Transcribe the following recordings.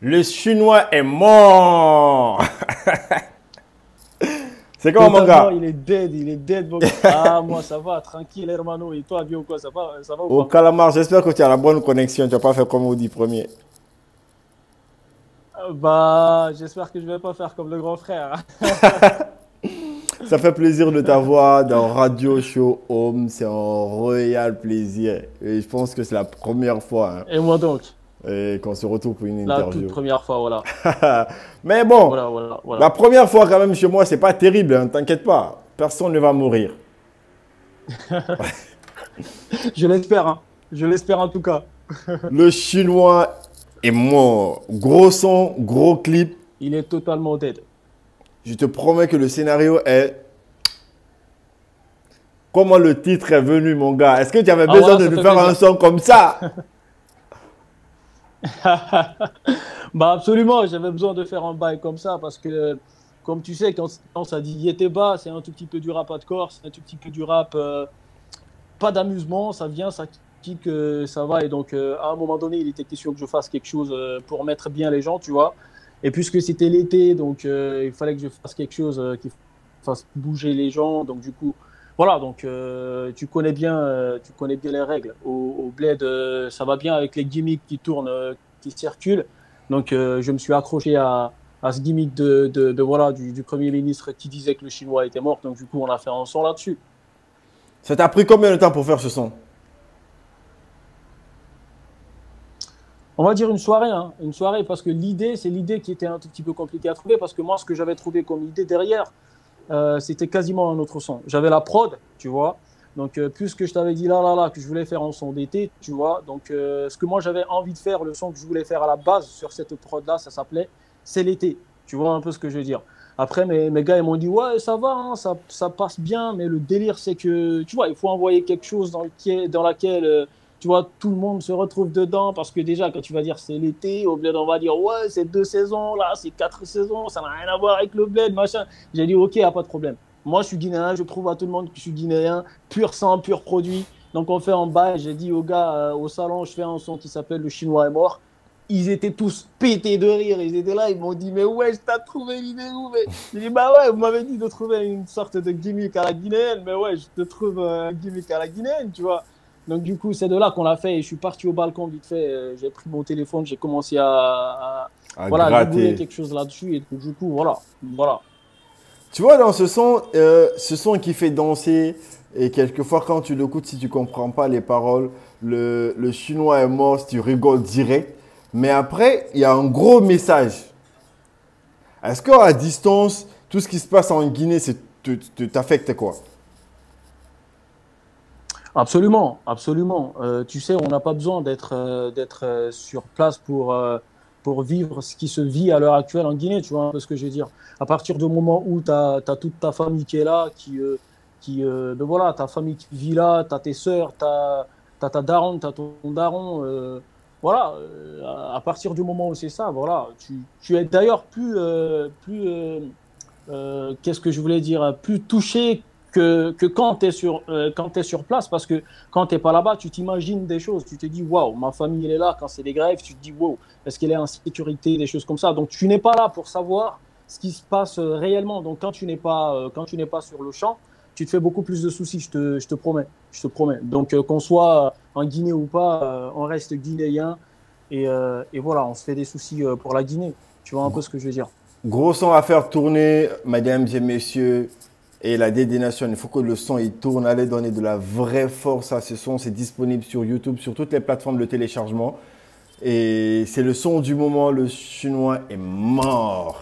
Le Chinois est mort. C'est comment mon Totalement, gars? il est dead, mon gars. Ah, moi, ça va, tranquille, hermano. Et toi, bien ou quoi, ça va ou Au pas? calamar, j'espère que tu as la bonne connexion. Tu vas pas faire comme au 10 premier. Bah, j'espère que je vais pas faire comme le grand frère. Ça fait plaisir de t'avoir dans Radio Show Home. C'est un royal plaisir. Et je pense que c'est la première fois Et moi donc, qu'on se retrouve pour une la toute interview. première fois, voilà. Mais bon, Voilà, voilà, la voilà. première fois quand même chez moi, c'est pas terrible. Hein, t'inquiète pas. Personne ne va mourir. Je l'espère, hein. Je l'espère en tout cas. Le Chinois est mort. Gros son, gros clip. Il est totalement dead. Je te promets que le scénario est comment le titre est venu, mon gars. Est-ce que tu avais Ah, besoin voilà, de ça nous fait faire un plaisir. son comme ça? Bah, absolument, j'avais besoin de faire un bail comme ça parce que, comme tu sais, quand ça dit Yété bas, c'est un tout petit peu du rap hardcore, c'est un tout petit peu du rap, pas d'amusement, ça vient, ça kick, ça va. Et donc, à un moment donné, il était question que je fasse quelque chose pour mettre bien les gens, tu vois. Et puisque c'était l'été, donc il fallait que je fasse quelque chose qui fasse bouger les gens. Donc, du coup, voilà, donc tu connais bien les règles. Au bled, ça va bien avec les gimmicks qui tournent, qui circulent. Donc, je me suis accroché à ce gimmick voilà, du Premier ministre qui disait que le Chinois était mort. Donc, du coup, on a fait un son là-dessus. Ça t'a pris combien de temps pour faire ce son? On va dire une soirée, hein, une soirée, parce que l'idée, c'est l'idée qui était un tout petit peu compliquée à trouver, parce que moi, ce que j'avais trouvé comme idée derrière, c'était quasiment un autre son. J'avais la prod, tu vois. Donc, puisque je t'avais dit là, que je voulais faire un son d'été, tu vois. Donc, ce que moi, j'avais envie de faire, le son que je voulais faire à la base sur cette prod-là, ça s'appelait C'est l'été. Tu vois un peu ce que je veux dire. Après, mes gars, ils m'ont dit, ouais, ça va, hein, ça passe bien, mais le délire, c'est que, tu vois, il faut envoyer quelque chose dans laquelle, tu vois, tout le monde se retrouve dedans, parce que déjà, quand tu vas dire c'est l'été, au bled, on va dire, ouais, c'est 2 saisons, là, c'est 4 saisons, ça n'a rien à voir avec le bled, machin. J'ai dit, ok, y a pas de problème. Moi, je suis guinéen, je prouve à tout le monde que je suis guinéen, pur sang, pur produit. Donc, on fait un bail. J'ai dit aux gars au salon, je fais un son qui s'appelle Le Chinois est mort. Ils étaient tous pétés de rire. Ils étaient là, ils m'ont dit, mais ouais, je t'ai trouvé l'idée où? J'ai dit, bah ouais, vous m'avez dit de trouver une sorte de gimmick à la guinéenne, mais ouais, je te trouve un gimmick à la guinéenne, tu vois. Donc, du coup, c'est de là qu'on l'a fait. Et je suis parti au balcon vite fait. J'ai pris mon téléphone, j'ai commencé À voilà, gribouiller gratter. quelque chose là-dessus. Et du coup, voilà. Voilà. Tu vois, dans ce son qui fait danser, et quelquefois quand tu l'écoutes, si tu comprends pas les paroles, le Chinois est mort, si tu rigoles direct. Mais après, il y a un gros message. Est-ce qu'à distance, tout ce qui se passe en Guinée, t'affecte quoi? Absolument, absolument. Tu sais, on n'a pas besoin d'être sur place pour vivre ce qui se vit à l'heure actuelle en Guinée, tu vois un peu ce que je veux dire. À partir du moment où tu as toute ta famille qui est là, ben voilà, ta famille qui vit là, tu as tes sœurs, tu as ta daronne, tu as ton daron, voilà, à partir du moment où c'est ça, voilà, tu es d'ailleurs qu'est-ce que je voulais dire, plus touché que quand tu es quand tu sur place, parce que quand tu n'es pas là-bas, tu t'imagines des choses, tu te dis, waouh, ma famille, elle est là, quand c'est des grèves, tu te dis, waouh, est-ce qu'elle est en sécurité, des choses comme ça. Donc, tu n'es pas là pour savoir ce qui se passe réellement. Donc, quand tu n'es pas sur le champ, tu te fais beaucoup plus de soucis, je te promets. Je te promets. Donc, qu'on soit en Guinée ou pas, on reste guinéen et voilà, on se fait des soucis pour la Guinée. Tu vois un peu ce que je veux dire. Gros son à faire tourner, mesdames et messieurs, et la dédination. Il faut que le son il tourne. Allez donner de la vraie force à ce son. C'est disponible sur YouTube, sur toutes les plateformes de téléchargement. Et c'est le son du moment. Le Chinois est mort.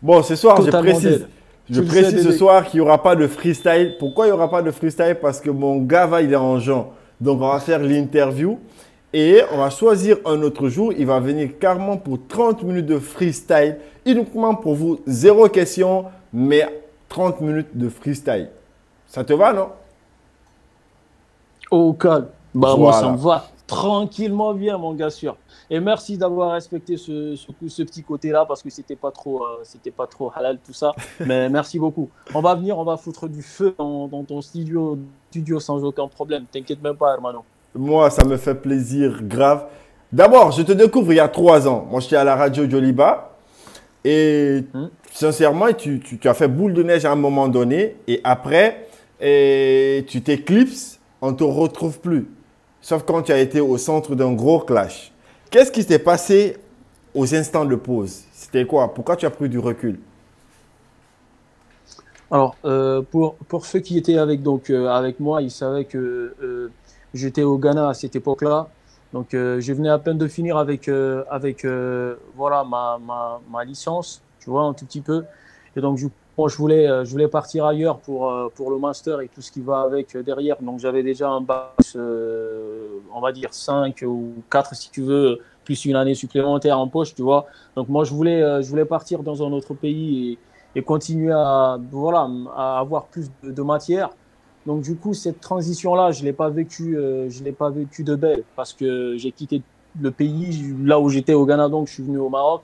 Bon, ce soir, je Totalement précise. dead. Je Tu le sais, précise ce Dédé. soir qu'il n'y aura pas de freestyle. Pourquoi il n'y aura pas de freestyle? Parce que mon gars, va, il est en Jean. Donc, on va faire l'interview. Et on va choisir un autre jour. Il va venir carrément pour 30 minutes de freestyle. Uniquement pour vous. Zéro question, mais 30 minutes de freestyle. Ça te va, non? Au calme. Bah, moi, ça me Voilà. va tranquillement bien, mon gars sûr. Et merci d'avoir respecté ce petit côté-là parce que c'était pas trop halal tout ça. Mais merci beaucoup. On va venir, on va foutre du feu dans ton studio sans aucun problème. T'inquiète même pas, hermano. Moi, ça me fait plaisir, grave. D'abord, je te découvre il y a 3 ans. Moi, j'étais à la radio Joliba et Hmm. sincèrement, tu as fait boule de neige à un moment donné et après, tu t'éclipses, on ne te retrouve plus. Sauf quand tu as été au centre d'un gros clash. Qu'est-ce qui s'est passé aux instants de pause? C'était quoi? Pourquoi tu as pris du recul? Alors, pour ceux qui étaient avec moi, ils savaient que j'étais au Ghana à cette époque-là. Donc, je venais à peine de finir avec voilà, ma licence, tu vois, un tout petit peu. Et donc, moi, je voulais partir ailleurs pour le master et tout ce qui va avec derrière. Donc, j'avais déjà un bac, on va dire 5 ou 4 si tu veux, plus une année supplémentaire en poche, tu vois. Donc, moi, je voulais partir dans un autre pays et continuer voilà, à avoir plus de matière. Donc du coup, cette transition-là, je l'ai pas vécu de belle parce que j'ai quitté le pays là où j'étais au Ghana, donc je suis venu au Maroc.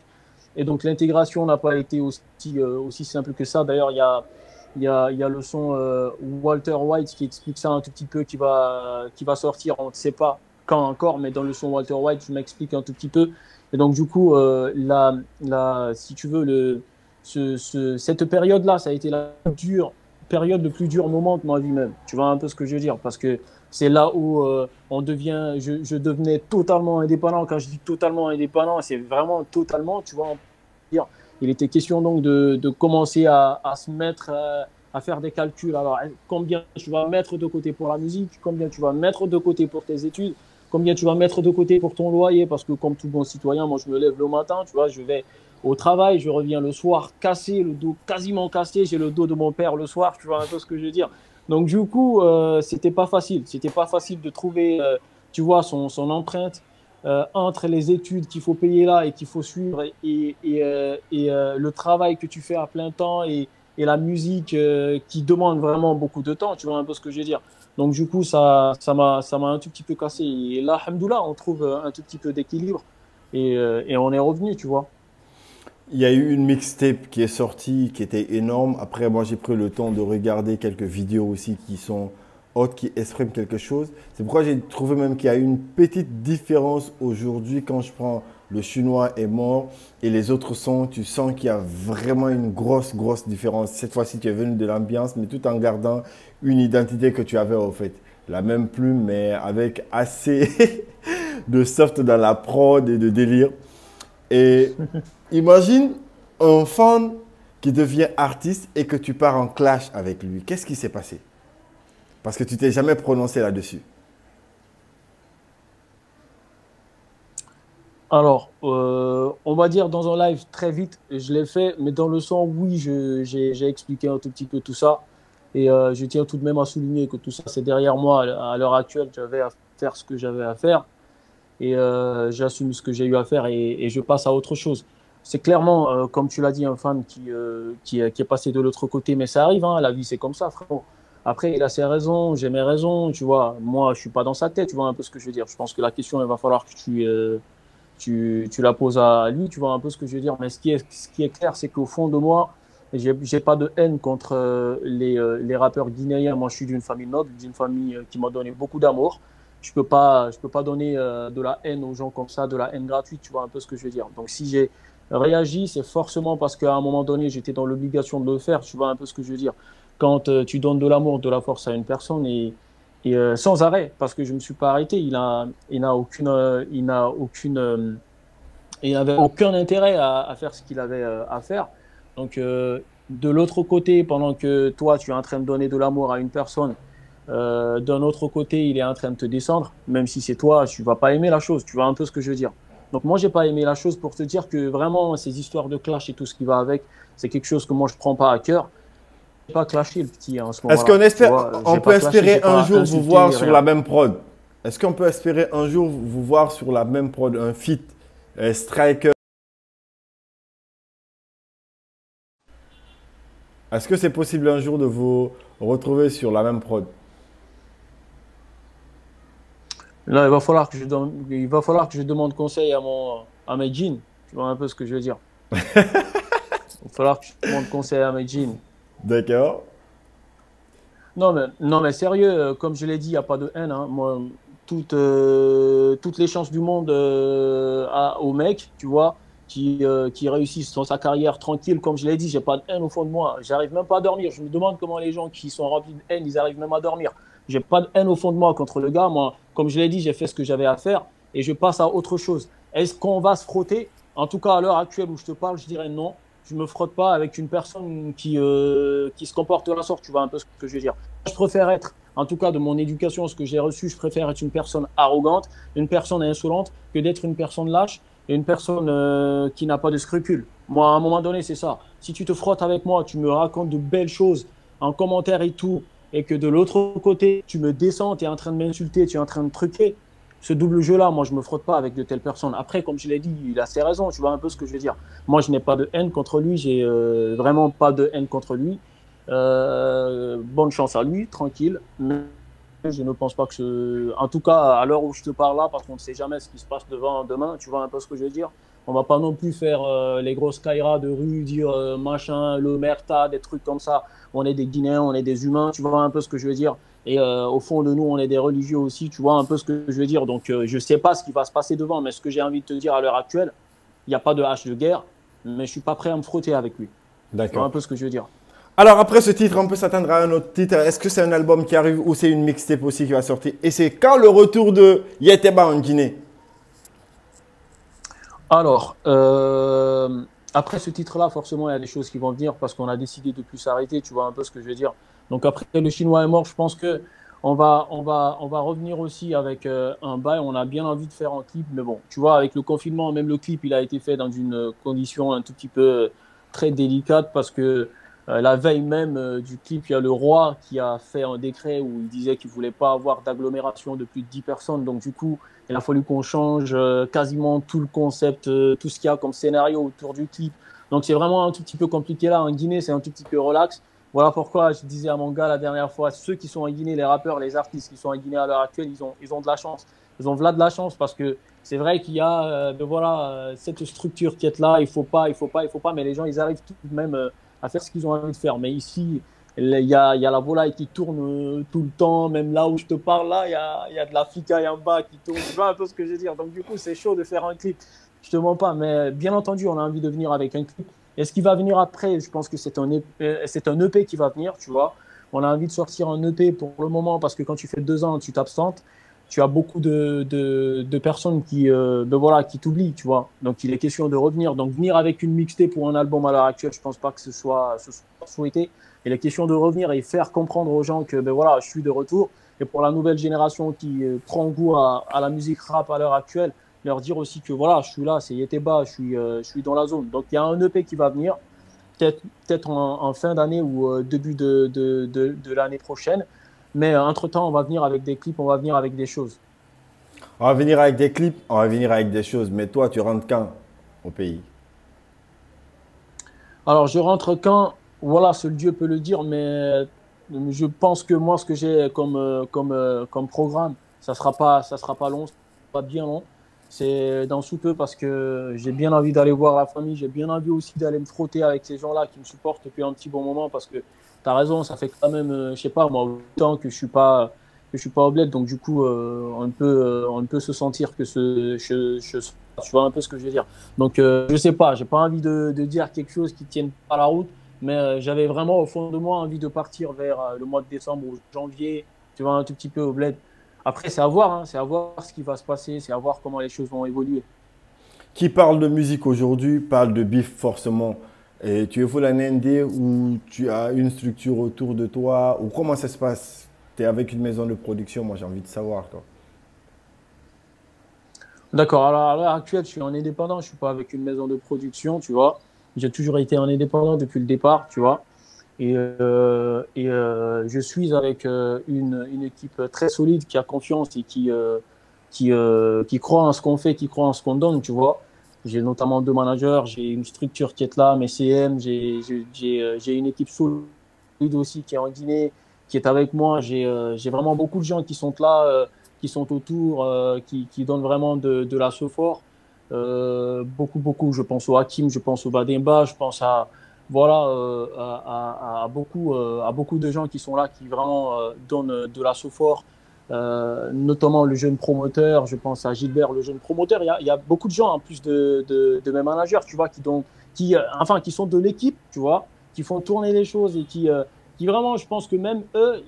Et donc l'intégration n'a pas été aussi simple que ça. D'ailleurs, il y a le son Walter White qui explique ça un tout petit peu, qui va sortir, on ne sait pas quand encore, mais dans le son Walter White, je m'explique un tout petit peu. Et donc du coup, si tu veux, cette période-là, ça a été la période, le plus dur moment de ma vie même. Tu vois un peu ce que je veux dire? Parce que c'est là où je devenais totalement indépendant. Quand je dis totalement indépendant, c'est vraiment totalement, tu vois, dire. Il était question donc de commencer à se mettre à faire des calculs. Alors, combien tu vas mettre de côté pour la musique, combien tu vas mettre de côté pour tes études, combien tu vas mettre de côté pour ton loyer, parce que comme tout bon citoyen, moi je me lève le matin, tu vois, je vais au travail, je reviens le soir cassé, le dos quasiment cassé, j'ai le dos de mon père le soir, tu vois un peu ce que je veux dire. Donc du coup, c'était pas facile de trouver, tu vois, son empreinte entre les études qu'il faut payer là et qu'il faut suivre le travail que tu fais à plein temps et la musique qui demande vraiment beaucoup de temps, tu vois un peu ce que je veux dire. Donc du coup, ça m'a un tout petit peu cassé. Et là, alhamdoulilah, on trouve un tout petit peu d'équilibre et on est revenu, tu vois. Il y a eu une mixtape qui est sortie, qui était énorme. Après, moi, j'ai pris le temps de regarder quelques vidéos aussi qui sont hautes, qui expriment quelque chose. C'est pourquoi j'ai trouvé même qu'il y a une petite différence aujourd'hui quand je prends Le Chinois est mort et les autres sons. Tu sens qu'il y a vraiment une grosse, grosse différence. Cette fois-ci, tu es venu de l'ambiance, mais tout en gardant une identité que tu avais au fait. La même plume, mais avec assez de soft dans la prod et de délire. Et imagine un fan qui devient artiste et que tu pars en clash avec lui. Qu'est-ce qui s'est passé? Parce que tu t'es jamais prononcé là-dessus. Alors, on va dire dans un live très vite, je l'ai fait, mais dans le son, oui, j'ai expliqué un tout petit peu tout ça. Et je tiens tout de même à souligner que tout ça, c'est derrière moi. À l'heure actuelle, j'avais à faire ce que j'avais à faire et j'assume ce que j'ai eu à faire et je passe à autre chose. C'est clairement, comme tu l'as dit, un fan qui est passé de l'autre côté, mais ça arrive, hein, la vie, c'est comme ça, frérot. Après, il a ses raisons, j'ai mes raisons, tu vois. Moi, je suis pas dans sa tête, tu vois un peu ce que je veux dire. Je pense que la question, il va falloir que tu la poses à lui, tu vois un peu ce que je veux dire. Mais ce qui est clair, c'est qu'au fond de moi, j'ai pas de haine contre les rappeurs guinéens. Moi, je suis d'une famille noble, d'une famille qui m'a donné beaucoup d'amour. Je peux pas donner de la haine aux gens comme ça, de la haine gratuite, tu vois un peu ce que je veux dire. Donc, si j'ai réagi, c'est forcément parce qu'à un moment donné, j'étais dans l'obligation de le faire, tu vois un peu ce que je veux dire. Quand tu donnes de l'amour, de la force à une personne sans arrêt, parce que je me suis pas arrêté, il n'avait aucun intérêt à faire ce qu'il avait à faire. Donc, de l'autre côté, pendant que toi, tu es en train de donner de l'amour à une personne, d'un autre côté, il est en train de te descendre, même si c'est toi, tu vas pas aimer la chose. Tu vois un peu ce que je veux dire. Donc, moi, j'ai pas aimé la chose pour te dire que vraiment, ces histoires de clash et tout ce qui va avec, c'est quelque chose que moi, je prends pas à cœur. J'ai pas clashé le petit hein, à ce Est-ce moment-là. Tu vois, on j'ai peut pas clashé, espérer j'ai un pas jour vous insulté voir ni sur rien. la même prod? Est-ce qu'on peut espérer un jour vous voir sur la même prod, un feat, Striker? Est-ce que c'est possible un jour de vous retrouver sur la même prod? Là, il va falloir que je demande conseil à mes jeans. Tu vois un peu ce que je veux dire. Il va falloir que je demande conseil à mes jeans. D'accord. Non, mais sérieux, comme je l'ai dit, il n'y a pas de haine. Hein. Moi, toutes les chances du monde au mec, tu vois, qui réussissent dans sa carrière tranquille. Comme je l'ai dit, j'ai pas de haine au fond de moi. J'arrive même pas à dormir. Je me demande comment les gens qui sont remplis de haine, ils arrivent même à dormir. J'ai pas de haine au fond de moi contre le gars. Moi, comme je l'ai dit, j'ai fait ce que j'avais à faire et je passe à autre chose. Est-ce qu'on va se frotter? En tout cas, à l'heure actuelle où je te parle, je dirais non. Je me frotte pas avec une personne qui se comporte de la sorte. Tu vois un peu ce que je veux dire. Je préfère être, en tout cas de mon éducation, ce que j'ai reçu, je préfère être une personne arrogante, une personne insolente, que d'être une personne lâche et une personne qui n'a pas de scrupules. Moi, à un moment donné, c'est ça. Si tu te frottes avec moi, tu me racontes de belles choses en commentaire et tout, et que de l'autre côté, tu me descends, tu es en train de m'insulter, tu es en train de truquer, ce double jeu-là, moi, je ne me frotte pas avec de telles personnes. Après, comme je l'ai dit, il a ses raisons, tu vois un peu ce que je veux dire. Moi, je n'ai pas de haine contre lui, j'ai vraiment pas de haine contre lui. Bonne chance à lui, tranquille. Mais je ne pense pas que en tout cas, à l'heure où je te parle là, parce qu'on ne sait jamais ce qui se passe demain, tu vois un peu ce que je veux dire. On va pas non plus faire les grosses kairas de rue, dire machin, l'omerta, des trucs comme ça. On est des Guinéens, on est des humains, tu vois un peu ce que je veux dire. Et au fond de nous, on est des religieux aussi, tu vois un peu ce que je veux dire. Donc, je sais pas ce qui va se passer devant, mais ce que j'ai envie de te dire à l'heure actuelle, il n'y a pas de hache de guerre, mais je suis pas prêt à me frotter avec lui. Tu vois un D'accord. peu ce que je veux dire. Alors après ce titre, on peut s'attendre à un autre titre. Est-ce que c'est un album qui arrive ou c'est une mixtape aussi qui va sortir? Et c'est quand le retour de Yeteba en Guinée? Alors, après ce titre-là, forcément, il y a des choses qui vont venir parce qu'on a décidé de plus s'arrêter, tu vois un peu ce que je veux dire. Donc après, le Chinois est mort, je pense que on va revenir aussi avec un bail. On a bien envie de faire un clip, mais bon, tu vois, avec le confinement, même le clip, il a été fait dans une condition un tout petit peu très délicate parce que la veille même du clip, il y a le roi qui a fait un décret où il disait qu'il voulait pas avoir d'agglomération de plus de 10 personnes. Donc du coup, il a fallu qu'on change quasiment tout le concept, tout ce qu'il y a comme scénario autour du clip. Donc c'est vraiment un tout petit peu compliqué là. En Guinée, c'est un tout petit peu relax. Voilà pourquoi je disais à mon gars la dernière fois, ceux qui sont en Guinée, les rappeurs, les artistes qui sont en Guinée à l'heure actuelle, ils ont de la chance. Ils ont de la chance parce que c'est vrai qu'il y a voilà, cette structure qui est là, il faut pas, mais les gens, ils arrivent tout de même à faire ce qu'ils ont envie de faire. Mais ici, il y a la volaille qui tourne tout le temps, même là où je te parle, là, il y a de la flicaille en bas qui tourne. Tu vois un peu ce que je veux dire. Donc, du coup, c'est chaud de faire un clip. Je te mens pas, mais bien entendu, on a envie de venir avec un clip. Et ce qui va venir après, je pense que c'est un EP qui va venir, tu vois. On a envie de sortir un EP pour le moment parce que quand tu fais 2 ans, tu t'absentes. Tu as beaucoup de personnes voilà, qui t'oublient, tu vois. Donc, il est question de revenir. Donc, venir avec une mixtape pour un album à l'heure actuelle, je pense pas que ce soit souhaité. Il est question de revenir et faire comprendre aux gens que voilà, je suis de retour. Et pour la nouvelle génération qui prend goût à la musique rap à l'heure actuelle, leur dire aussi que voilà, je suis là, c'est Yeteba, je suis dans la zone. Donc il y a un EP qui va venir, peut-être en fin d'année ou début de l'année prochaine. Mais entre-temps, on va venir avec des clips, on va venir avec des choses. On va venir avec des clips, on va venir avec des choses. Mais toi, tu rentres quand au pays? Alors, je rentre quand, voilà, seul Dieu peut le dire, mais je pense que moi, ce que j'ai comme programme, ça sera pas long, ça sera pas bien long. C'est dans sous peu parce que j'ai bien envie d'aller voir la famille, j'ai bien envie aussi d'aller me frotter avec ces gens-là qui me supportent depuis un petit bon moment parce que tu as raison, ça fait quand même, je sais pas, moi, autant que je suis pas au bled, donc du coup, on peut se sentir que tu vois un peu ce que je veux dire. Donc, je sais pas, j'ai pas envie de dire quelque chose qui tienne pas la route, mais j'avais vraiment au fond de moi envie de partir vers le mois de décembre ou janvier, tu vois, un tout petit peu au bled. Après, c'est à voir, hein, c'est à voir ce qui va se passer, c'est à voir comment les choses vont évoluer. Qui parle de musique aujourd'hui parle de bif forcément. Et tu es full en ND ou tu as une structure autour de toi ou comment ça se passe? Tu es avec une maison de production, moi j'ai envie de savoir, quoi. D'accord, alors à l'heure actuelle, je suis en indépendant, je suis pas avec une maison de production, tu vois. J'ai toujours été en indépendant depuis le départ, tu vois. Et je suis avec une équipe très solide qui a confiance et qui croit en ce qu'on fait, qui croit en ce qu'on donne, tu vois. J'ai notamment 2 managers, j'ai une structure qui est là, mes CM, j'ai une équipe solide aussi qui est en Guinée, qui est avec moi. J'ai vraiment beaucoup de gens qui sont là, qui sont autour, qui donnent vraiment de la support. Beaucoup, beaucoup. Je pense au Hakim, je pense au Bademba, je pense voilà, à beaucoup de gens qui sont là, qui vraiment donnent de la support. notamment le jeune promoteur, je pense à Gilbert, le jeune promoteur. Il y a beaucoup de gens, en plus de mes managers, tu vois, enfin, qui sont de l'équipe, tu vois, qui font tourner les choses et qui vraiment, je pense que même eux,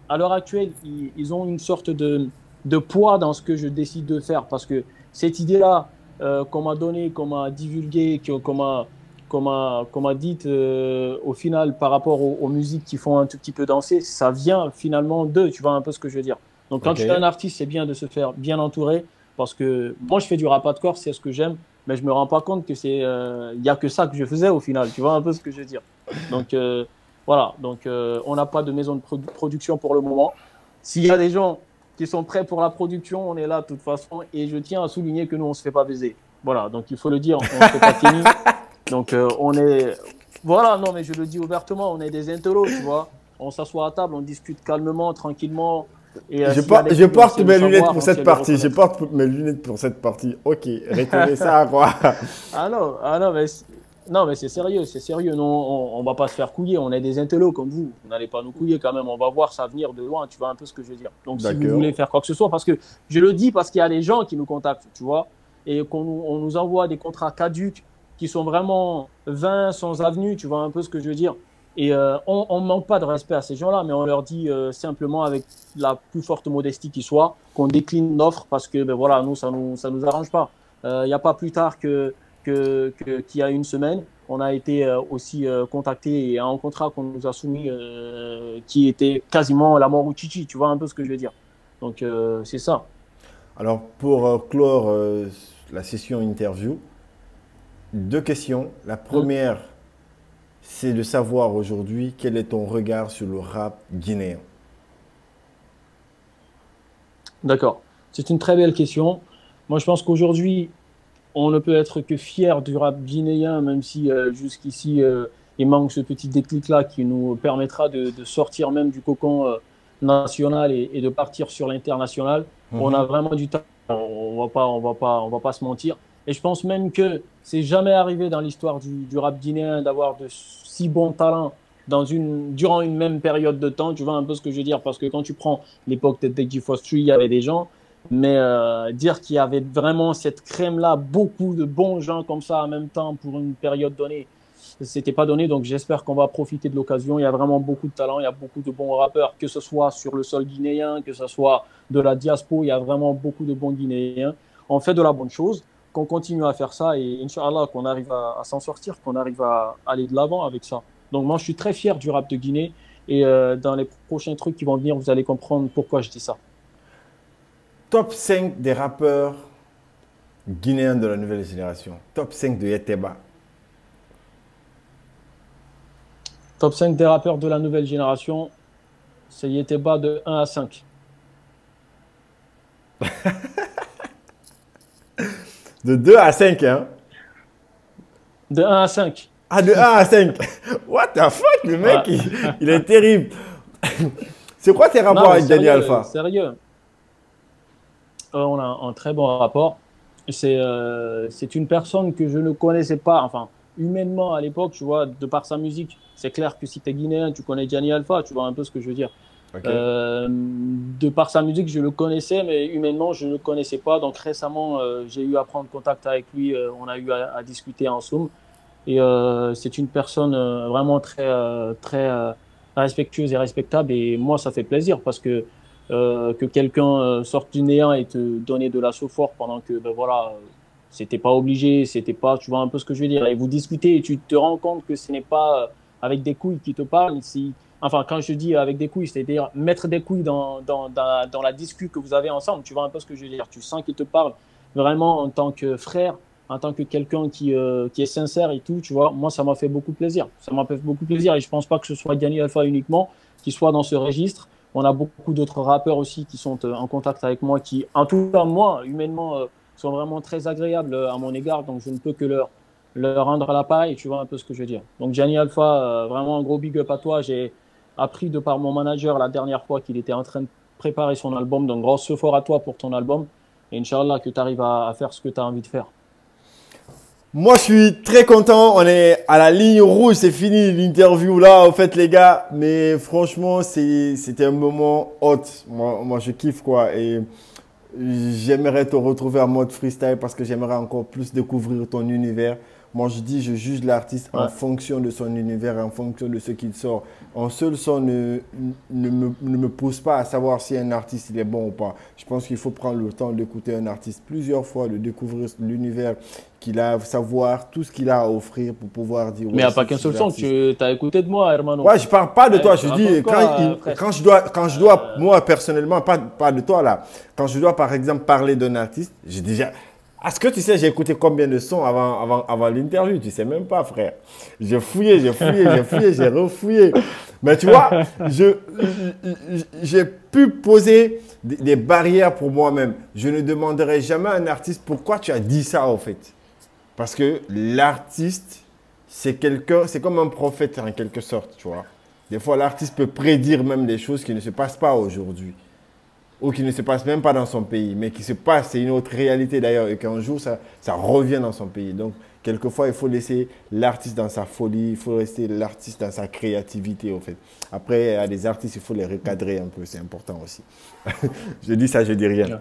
à l'heure actuelle, ils ont une sorte de poids dans ce que je décide de faire. Parce que cette idée-là qu'on m'a donnée, qu'on m'a divulguée, qu'on m'a dit au final par rapport aux musiques qui font un tout petit peu danser, ça vient finalement d'eux, tu vois un peu ce que je veux dire. Donc quand Ok. tu es un artiste, c'est bien de se faire bien entourer parce que moi je fais du rap hardcore, c'est ce que j'aime, mais je me rends pas compte que il y a que ça que je faisais au final, tu vois un peu ce que je veux dire. Donc voilà, donc on n'a pas de maison de production pour le moment. S'il y a des gens qui sont prêts pour la production, on est là de toute façon et je tiens à souligner que nous on se fait pas baiser. Voilà, donc il faut le dire, on se fait pas kenny. Donc, on est. Voilà, non, mais je le dis ouvertement, on est des intellos, tu vois. On s'assoit à table, on discute calmement, tranquillement. Et s'il y a des Je trucs, on porte sait le mes lunettes savoir, pour on sait cette le partie. Je reconnaître. porte mes lunettes pour cette partie. Ok, retenez ça, quoi. Ah non, mais non, mais c'est sérieux, c'est sérieux. Non, on va pas se faire couiller. On est des intellos comme vous. Vous n'allez pas nous couiller quand même. On va voir ça venir de loin. Tu vois un peu ce que je veux dire. Donc, si vous voulez D'accord. faire quoi que ce soit, parce que je le dis parce qu'il y a des gens qui nous contactent, tu vois, et on nous envoie des contrats caducs qui sont vraiment vains, sans avenue. Tu vois un peu ce que je veux dire. Et on ne manque pas de respect à ces gens-là, mais on leur dit simplement avec la plus forte modestie qui soit qu'on décline l'offre parce que ben voilà, nous ça nous arrange pas. Il n'y a pas plus tard qu'il y a une semaine, on a été aussi contacté et un contrat qu'on nous a soumis qui était quasiment la mort ou chichi, tu vois un peu ce que je veux dire. Donc c'est ça. Alors, pour clore la session interview, deux questions. La Hmm. première, c'est de savoir aujourd'hui quel est ton regard sur le rap guinéen. D'accord. C'est une très belle question. Moi, je pense qu'aujourd'hui, on ne peut être que fier du rap guinéen, même si jusqu'ici, il manque ce petit déclic-là qui nous permettra de sortir même du cocon national et de partir sur l'international. On a vraiment du talent, on va pas se mentir. Et je pense même que c'est jamais arrivé dans l'histoire du rap guinéen d'avoir de si bons talents durant une même période de temps. Tu vois un peu ce que je veux dire? Parce que quand tu prends l'époque de Teddy Foster, il y avait des gens. Mais dire qu'il y avait vraiment cette crème-là, beaucoup de bons gens comme ça en même temps pour une période donnée, c'était pas donné. Donc j'espère qu'on va profiter de l'occasion. Il y a vraiment beaucoup de talent, il y a beaucoup de bons rappeurs, que ce soit sur le sol guinéen, que ce soit de la diaspora, il y a vraiment beaucoup de bons Guinéens. On fait de la bonne chose, qu'on continue à faire ça et Inch'Allah qu'on arrive à s'en sortir, qu'on arrive à aller de l'avant avec ça. Donc moi je suis très fier du rap de Guinée et dans les prochains trucs qui vont venir, vous allez comprendre pourquoi je dis ça. Top 5 des rappeurs guinéens de la nouvelle génération. Top 5 de Yeteba. Top 5 des rappeurs de la nouvelle génération, ça y était bas de 1 à 5. De 2 à 5, hein. De 1 à 5. Ah, de 1 à 5. What the fuck, le mec, Ouais. il est terrible. C'est quoi tes Non, rapports mais avec Danny sérieux, Alpha? sérieux. On a un très bon rapport. C'est une personne que je ne connaissais pas, enfin, humainement à l'époque, tu vois, de par sa musique. C'est clair que si tu es guinéen, tu connais Gianni Alpha, tu vois un peu ce que je veux dire. Ok. De par sa musique, je le connaissais, mais humainement, je ne le connaissais pas. Donc récemment, j'ai eu à prendre contact avec lui, on a eu à discuter en Zoom. Et c'est une personne vraiment très respectueuse et respectable. Et moi, ça fait plaisir parce que quelqu'un sorte du néant et te donner de l'assaut fort pendant que, ben voilà, c'était pas obligé, c'était pas, tu vois un peu ce que je veux dire. Et vous discutez et tu te rends compte que ce n'est pas avec des couilles qui te parlent. Enfin, quand je dis avec des couilles, c'est-à-dire mettre des couilles dans la discute que vous avez ensemble. Tu vois un peu ce que je veux dire. Tu sens qu'il te parle vraiment en tant que frère, en tant que quelqu'un qui est sincère et tout, tu vois, moi, ça m'a fait beaucoup plaisir. Ça m'a fait beaucoup plaisir et je pense pas que ce soit Gianni Alpha uniquement qui soit dans ce registre. On a beaucoup d'autres rappeurs aussi qui sont en contact avec moi, qui, en tout cas, moi, humainement, sont vraiment très agréables à mon égard. Donc, je ne peux que leur rendre l'appareil, tu vois un peu ce que je veux dire. Donc, Gianni Alpha, vraiment un gros big up à toi. J'ai appris de par mon manager la dernière fois qu'il était en train de préparer son album. Donc, gros effort à toi pour ton album. Et Inch'Allah, que tu arrives à faire ce que tu as envie de faire. Moi, je suis très content. On est à la ligne rouge. C'est fini l'interview là, en fait, les gars. Mais franchement, c'était un moment hot. Moi, je kiffe quoi. Et j'aimerais te retrouver en mode freestyle parce que j'aimerais encore plus découvrir ton univers. Moi, je dis, je juge l'artiste en fonction de son univers, en fonction de ce qu'il sort. Un seul son ne me pousse pas à savoir si un artiste il est bon ou pas. Je pense qu'il faut prendre le temps d'écouter un artiste plusieurs fois, de découvrir l'univers qu'il a, savoir tout ce qu'il a à offrir pour pouvoir dire. Mais il n'y a pas qu'un seul son que tu as écouté de moi, Hermano. Ouais, je parle pas de toi. Je dis, quand je dois, moi personnellement, pas de toi là. Quand je dois, par exemple, parler d'un artiste, j'ai déjà. Est-ce que tu sais, j'ai écouté combien de sons avant l'interview? Tu sais même pas, frère. J'ai fouillé, j'ai refouillé. Mais tu vois, j'ai pu poser des barrières pour moi-même. Je ne demanderai jamais à un artiste pourquoi tu as dit ça, en fait. Parce que l'artiste, c'est comme un prophète en quelque sorte, tu vois. Des fois, l'artiste peut prédire même des choses qui ne se passent pas aujourd'hui. Ou qui ne se passe même pas dans son pays, mais qui se passe, c'est une autre réalité d'ailleurs, et qu'un jour, ça revient dans son pays. Donc, quelquefois, il faut laisser l'artiste dans sa folie, il faut laisser l'artiste dans sa créativité, en fait. Après, il y a des artistes, il faut les recadrer un peu, c'est important aussi. Je dis ça, je dis rien.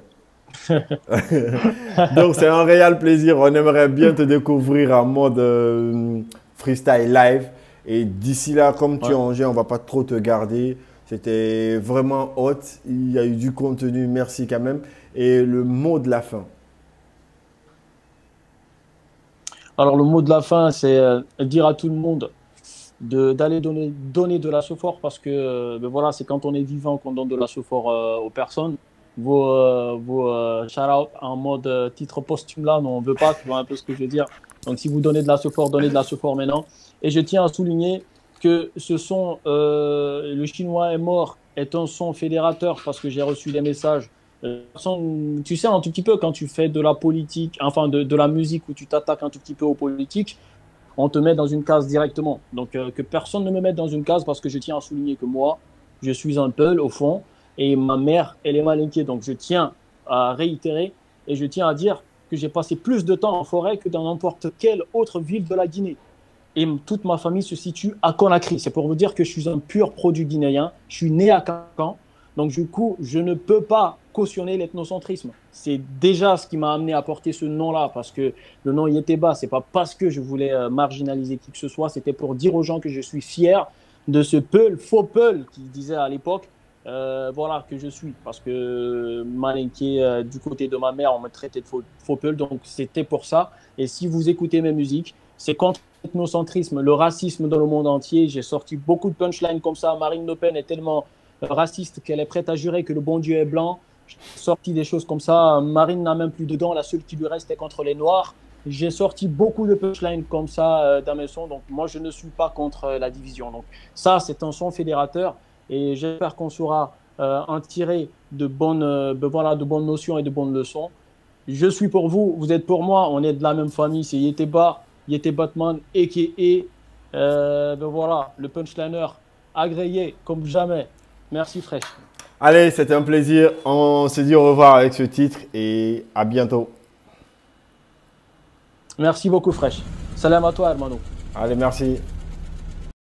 Donc, c'est un réel plaisir. On aimerait bien te découvrir en mode freestyle live. Et d'ici là, comme tu es en jeu, on ne va pas trop te garder. C'était vraiment hot. Il y a eu du contenu. Merci quand même. Et le mot de la fin. Alors, le mot de la fin, c'est dire à tout le monde d'aller donner de la sephore parce que ben voilà, c'est quand on est vivant qu'on donne de la sephore aux personnes. Vos shout-out en mode titre posthume là, non, on ne veut pas, tu vois un peu ce que je veux dire. Donc, si vous donnez de la sephore, donnez de la sephore maintenant. Et je tiens à souligner que ce son, le chinois est mort, est un son fédérateur parce que j'ai reçu des messages. Tu sais, un tout petit peu, quand tu fais de la politique, enfin de la musique où tu t'attaques un tout petit peu aux politiques, on te met dans une case directement. Donc, que personne ne me mette dans une case parce que je tiens à souligner que moi, je suis un Peul au fond et ma mère, elle est malinquée. Donc, je tiens à réitérer et je tiens à dire que j'ai passé plus de temps en forêt que dans n'importe quelle autre ville de la Guinée. Et toute ma famille se situe à Conakry. C'est pour vous dire que je suis un pur produit guinéen. Je suis né à Caen. Donc, du coup, je ne peux pas cautionner l'ethnocentrisme. C'est déjà ce qui m'a amené à porter ce nom-là, parce que le nom Yéteba, ce n'est pas parce que je voulais marginaliser qui que ce soit, c'était pour dire aux gens que je suis fier de ce Peul, faux Peul, qui disait à l'époque, voilà, que je suis. Parce que malinqué, du côté de ma mère, on me traitait de faux Peul, donc c'était pour ça. Et si vous écoutez mes musiques, c'est contre l'ethnocentrisme, le racisme dans le monde entier. J'ai sorti beaucoup de punchlines comme ça. Marine Le Pen est tellement raciste qu'elle est prête à jurer que le bon Dieu est blanc. J'ai sorti des choses comme ça. Marine n'a même plus de dents. La seule qui lui reste est contre les Noirs. J'ai sorti beaucoup de punchlines comme ça dans mes sons. Donc, moi, je ne suis pas contre la division. Donc, ça, c'est un son fédérateur. Et j'espère qu'on saura en tirer de bonnes notions et de bonnes leçons. Je suis pour vous. Vous êtes pour moi. On est de la même famille. C'est Yéteba, Batman, a.k.a. Voilà, le punchliner agréé comme jamais. Merci, Fresh. Allez, c'était un plaisir. On se dit au revoir avec ce titre et à bientôt. Merci beaucoup, Fresh. Salam à toi, hermano. Allez, merci.